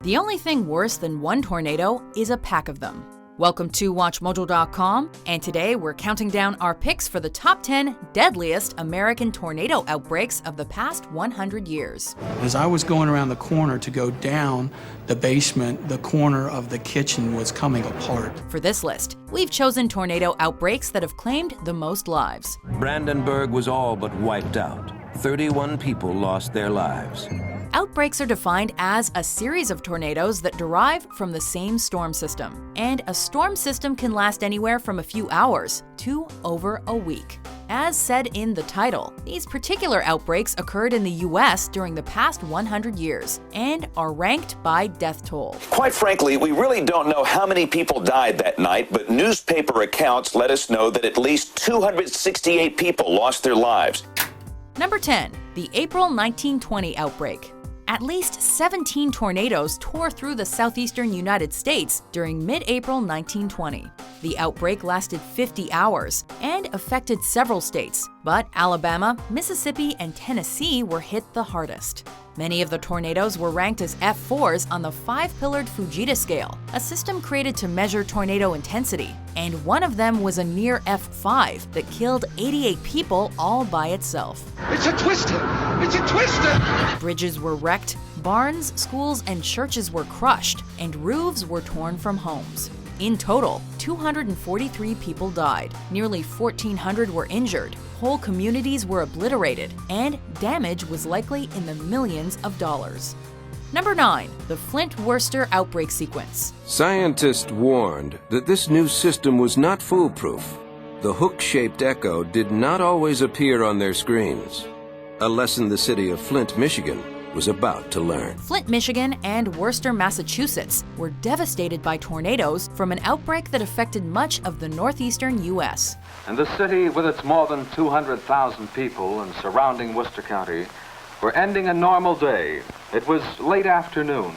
The only thing worse than one tornado is a pack of them. Welcome to WatchMojo.com, and today we're counting down our picks for the top 10 deadliest American tornado outbreaks of the past 100 years. As I was going around the corner to go down the basement, the corner of the kitchen was coming apart. For this list, we've chosen tornado outbreaks that have claimed the most lives. Brandenburg was all but wiped out. 31 people lost their lives. Outbreaks are defined as a series of tornadoes that derive from the same storm system. And a storm system can last anywhere from a few hours to over a week. As said in the title, these particular outbreaks occurred in the U.S. during the past 100 years and are ranked by death toll. Quite frankly, we really don't know how many people died that night, but newspaper accounts let us know that at least 268 people lost their lives. Number 10. The April 1920 outbreak. At least 17 tornadoes tore through the southeastern United States during mid-April 1920. The outbreak lasted 50 hours and affected several states, but Alabama, Mississippi, and Tennessee were hit the hardest. Many of the tornadoes were ranked as F4s on the 5-pillared Fujita scale, a system created to measure tornado intensity, and one of them was a near F5 that killed 88 people all by itself. It's a twister! It's a twister! Bridges were wrecked, barns, schools, and churches were crushed, and roofs were torn from homes. In total, 243 people died, nearly 1,400 were injured, whole communities were obliterated, and damage was likely in the millions of dollars. Number 9. The Flint Wurster outbreak sequence. Scientists warned that this new system was not foolproof. The hook-shaped echo did not always appear on their screens. A lesson the city of Flint, Michigan, was about to learn. Flint, Michigan and Wurster, Massachusetts were devastated by tornadoes from an outbreak that affected much of the northeastern U.S. And the city, with its more than 200,000 people and surrounding Wurster County, were ending a normal day. It was late afternoon,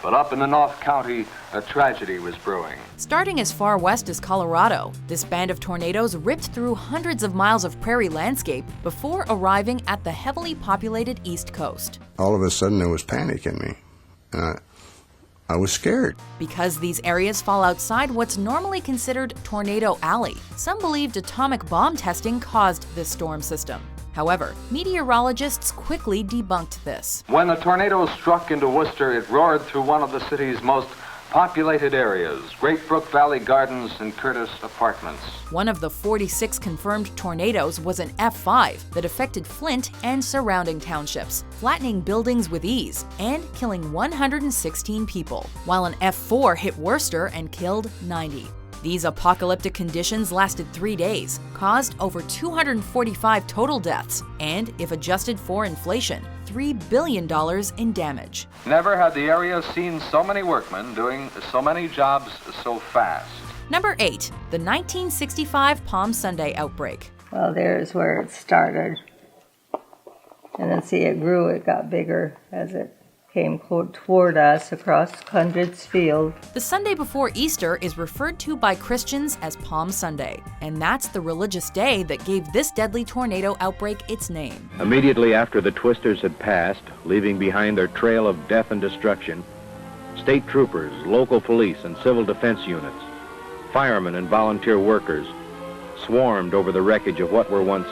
but up in the North County, a tragedy was brewing. Starting as far west as Colorado, this band of tornadoes ripped through hundreds of miles of prairie landscape before arriving at the heavily populated East Coast. All of a sudden, there was panic in me. I was scared. Because these areas fall outside what's normally considered Tornado Alley, some believed atomic bomb testing caused this storm system. However, meteorologists quickly debunked this. When the tornado struck into Wurster, it roared through one of the city's most populated areas, Great Brook Valley Gardens and Curtis Apartments. One of the 46 confirmed tornadoes was an F5 that affected Flint and surrounding townships, flattening buildings with ease and killing 116 people, while an F4 hit Wurster and killed 90. These apocalyptic conditions lasted 3 days, caused over 245 total deaths, and, if adjusted for inflation, $3 billion in damage. Never had the area seen so many workmen doing so many jobs so fast. Number 8. The 1965 Palm Sunday outbreak. Well, there's where it started. And then see, it grew, it got bigger as it came toward us across Hundreds Field. The Sunday before Easter is referred to by Christians as Palm Sunday, and that's the religious day that gave this deadly tornado outbreak its name. Immediately after the twisters had passed, leaving behind their trail of death and destruction, state troopers, local police and civil defense units, firemen and volunteer workers swarmed over the wreckage of what were once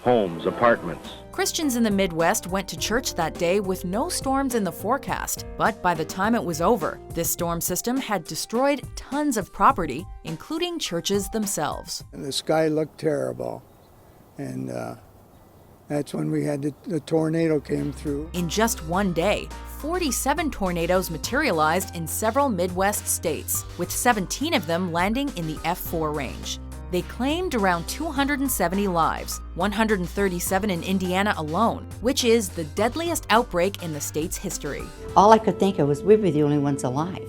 homes, apartments. Christians in the Midwest went to church that day with no storms in the forecast, but by the time it was over, this storm system had destroyed tons of property, including churches themselves. And the sky looked terrible, and that's when we had the tornado came through. In just one day, 47 tornadoes materialized in several Midwest states, with 17 of them landing in the F4 range. They claimed around 270 lives, 137 in Indiana alone, which is the deadliest outbreak in the state's history. All I could think of was we were the only ones alive,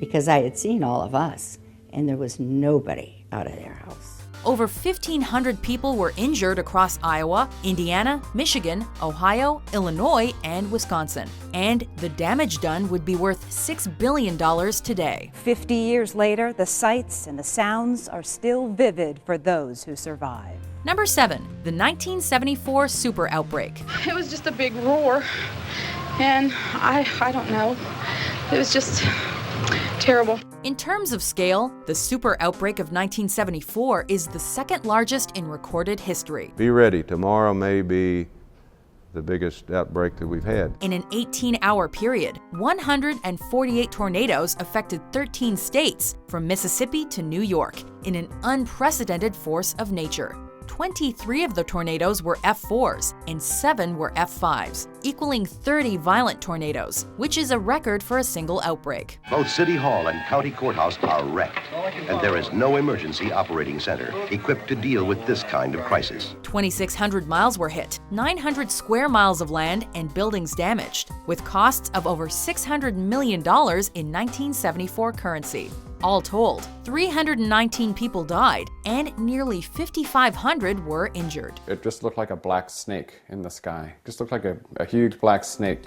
because I had seen all of us, and there was nobody out of their house. Over 1,500 people were injured across Iowa, Indiana, Michigan, Ohio, Illinois, and Wisconsin. And the damage done would be worth $6 billion today. 50 years later, the sights and the sounds are still vivid for those who survive. Number 7. The 1974 Super Outbreak. It was just a big roar. And I don't know. It was just terrible. In terms of scale, the Super Outbreak of 1974 is the second largest in recorded history. Be ready, tomorrow may be the biggest outbreak that we've had. In an 18-hour period, 148 tornadoes affected 13 states, from Mississippi to New York, in an unprecedented force of nature. 23 of the tornadoes were F4s and 7 were F5s, equaling 30 violent tornadoes, which is a record for a single outbreak. Both City Hall and County Courthouse are wrecked, and there is no emergency operating center equipped to deal with this kind of crisis. 2,600 miles were hit, 900 square miles of land and buildings damaged, with costs of over $600 million in 1974 currency. All told, 319 people died and nearly 5,500 were injured. It just looked like a black snake in the sky. It just looked like a huge black snake.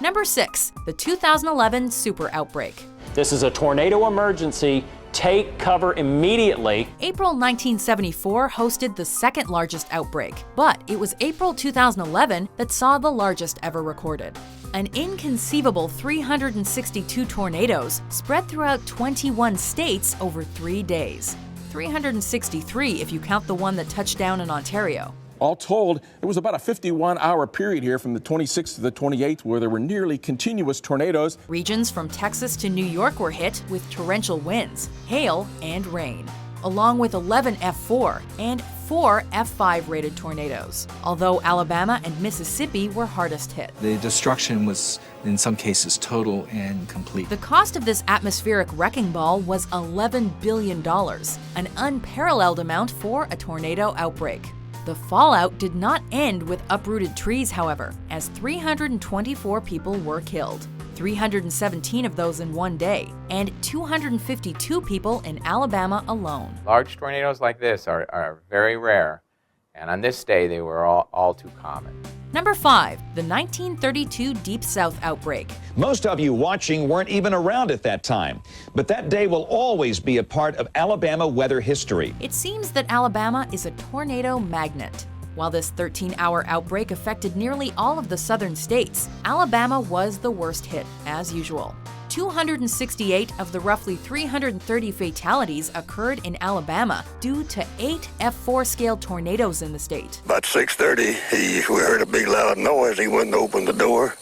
Number 6, the 2011 Super Outbreak. This is a tornado emergency. Take cover immediately. April 1974 hosted the second largest outbreak, but it was April 2011 that saw the largest ever recorded. An inconceivable 362 tornadoes spread throughout 21 states over 3 days. 363 if you count the one that touched down in Ontario. All told, it was about a 51-hour period here from the 26th to the 28th where there were nearly continuous tornadoes. Regions from Texas to New York were hit with torrential winds, hail, and rain, along with 11 F4 and 4 F5 rated tornadoes, although Alabama and Mississippi were hardest hit. The destruction was, in some cases, total and complete. The cost of this atmospheric wrecking ball was $11 billion, an unparalleled amount for a tornado outbreak. The fallout did not end with uprooted trees, however, as 324 people were killed. 317 of those in one day, and 252 people in Alabama alone. Large tornadoes like this are very rare, and on this day they were all too common. Number 5, the 1932 Deep South Outbreak. Most of you watching weren't even around at that time, but that day will always be a part of Alabama weather history. It seems that Alabama is a tornado magnet. While this 13-hour outbreak affected nearly all of the southern states, Alabama was the worst hit, as usual. 268 of the roughly 330 fatalities occurred in Alabama due to 8 F4 scale tornadoes in the state. About 6:30, we heard a big loud noise. He went and opened the door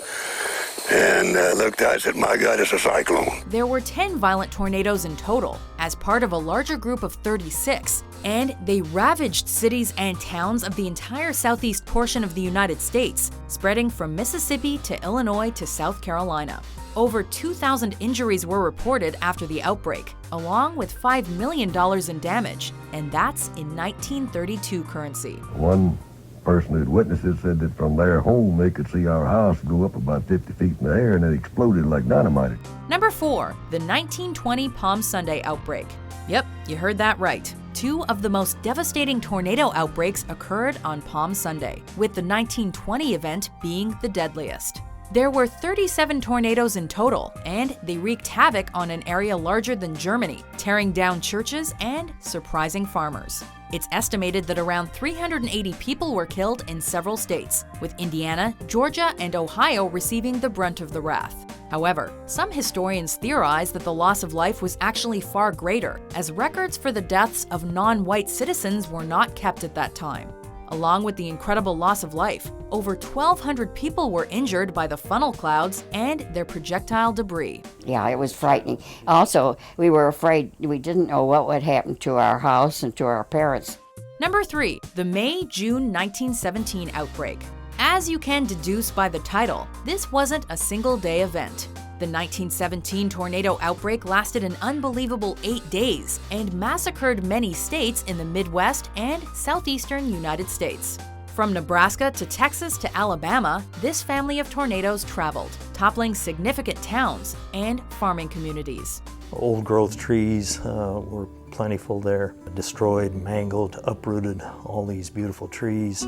and looked out and said, "My God, it's a cyclone." There were 10 violent tornadoes in total, as part of a larger group of 36, and they ravaged cities and towns of the entire southeast portion of the United States, spreading from Mississippi to Illinois to South Carolina. Over 2,000 injuries were reported after the outbreak, along with $5 million in damage, and that's in 1932 currency. One person who'd witnessed it said that from their home they could see our house go up about 50 feet in the air and it exploded like dynamite. Number 4, the 1920 Palm Sunday Outbreak. Yep, you heard that right. 2 of the most devastating tornado outbreaks occurred on Palm Sunday, with the 1920 event being the deadliest. There were 37 tornadoes in total, and they wreaked havoc on an area larger than Germany, tearing down churches and surprising farmers. It's estimated that around 380 people were killed in several states, with Indiana, Georgia, and Ohio receiving the brunt of the wrath. However, some historians theorize that the loss of life was actually far greater, as records for the deaths of non-white citizens were not kept at that time. Along with the incredible loss of life, over 1,200 people were injured by the funnel clouds and their projectile debris. Yeah, it was frightening. Also, we were afraid. We didn't know what would happen to our house and to our parents. Number 3, the May-June 1917 outbreak. As you can deduce by the title, this wasn't a single-day event. The 1917 tornado outbreak lasted an unbelievable 8 days and massacred many states in the Midwest and southeastern United States. From Nebraska to Texas to Alabama, this family of tornadoes traveled, toppling significant towns and farming communities. Old-growth trees were plentiful there, destroyed, mangled, uprooted all these beautiful trees,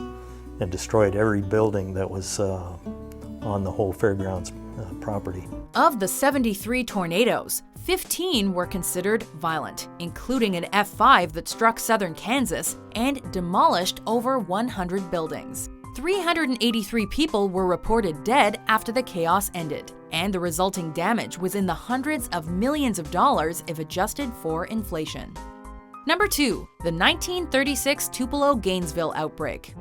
and destroyed every building that was on the whole fairgrounds property. Of the 73 tornadoes, 15 were considered violent, including an F5 that struck southern Kansas and demolished over 100 buildings. 383 people were reported dead after the chaos ended, and the resulting damage was in the hundreds of millions of dollars if adjusted for inflation. Number 2, the 1936 Tupelo Gainesville outbreak.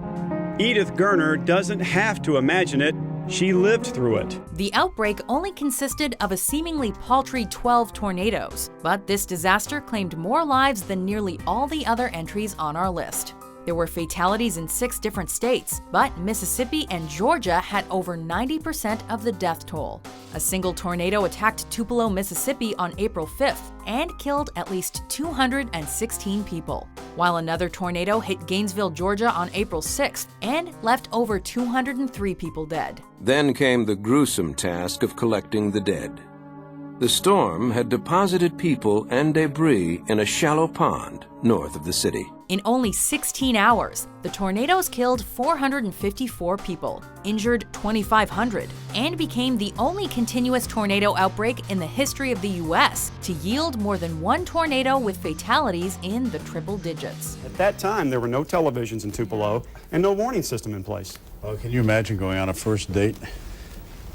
Edith Gerner doesn't have to imagine it. She lived through it. The outbreak only consisted of a seemingly paltry 12 tornadoes, but this disaster claimed more lives than nearly all the other entries on our list. There were fatalities in 6 different states, but Mississippi and Georgia had over 90% of the death toll. A single tornado attacked Tupelo, Mississippi on April 5th and killed at least 216 people, while another tornado hit Gainesville, Georgia on April 6th and left over 203 people dead. Then came the gruesome task of collecting the dead. The storm had deposited people and debris in a shallow pond north of the city. In only 16 hours, the tornadoes killed 454 people, injured 2,500, and became the only continuous tornado outbreak in the history of the U.S. to yield more than one tornado with fatalities in the triple digits. At that time, there were no televisions in Tupelo and no warning system in place. Well, can you imagine going on a first date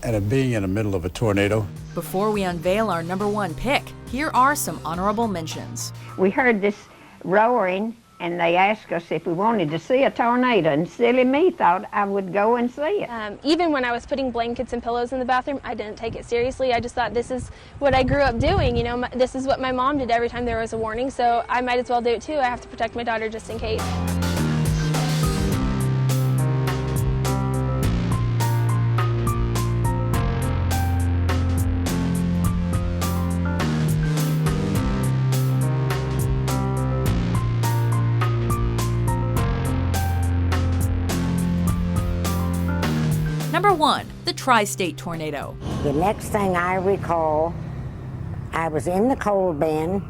and being in the middle of a tornado? Before we unveil our number 1 pick, here are some honorable mentions. We heard this roaring, and they asked us if we wanted to see a tornado, and silly me thought I would go and see it. Even when I was putting blankets and pillows in the bathroom, I didn't take it seriously. I just thought this is what I grew up doing. You know, this is what my mom did every time there was a warning, so I might as well do it too. I have to protect my daughter just in case. Number 1, the TriState Tornado. The next thing I recall, I was in the coal bin,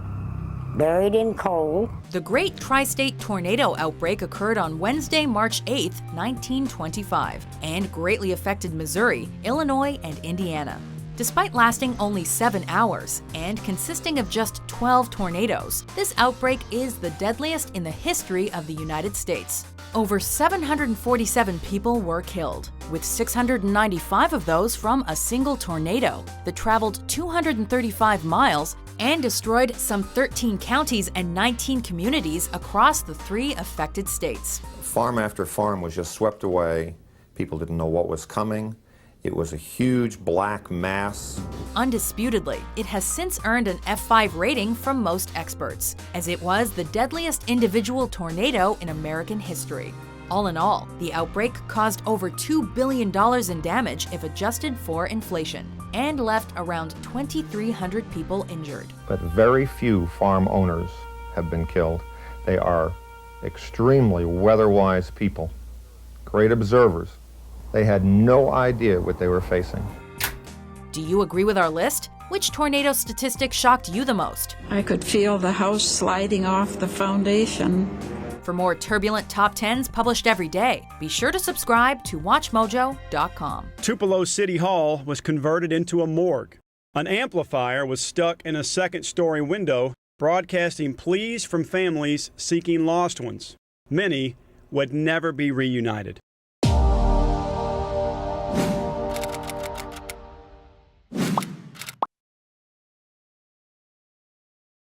buried in coal. The Great TriState Tornado outbreak occurred on Wednesday, March 8, 1925, and greatly affected Missouri, Illinois, and Indiana. Despite lasting only 7 hours and consisting of just 12 tornadoes, this outbreak is the deadliest in the history of the United States. Over 747 people were killed, with 695 of those from a single tornado that traveled 235 miles and destroyed some 13 counties and 19 communities across the 3 affected states. Farm after farm was just swept away. People didn't know what was coming. It was a huge black mass. Undisputedly, it has since earned an F5 rating from most experts, as it was the deadliest individual tornado in American history. All in all, the outbreak caused over $2 billion in damage if adjusted for inflation, and left around 2,300 people injured. But very few farm owners have been killed. They are extremely weather-wise people, great observers. They had no idea what they were facing. Do you agree with our list? Which tornado statistic shocked you the most? I could feel the house sliding off the foundation. For more turbulent top 10s published every day, be sure to subscribe to WatchMojo.com. Tupelo City Hall was converted into a morgue. An amplifier was stuck in a second-story window, broadcasting pleas from families seeking lost ones. Many would never be reunited.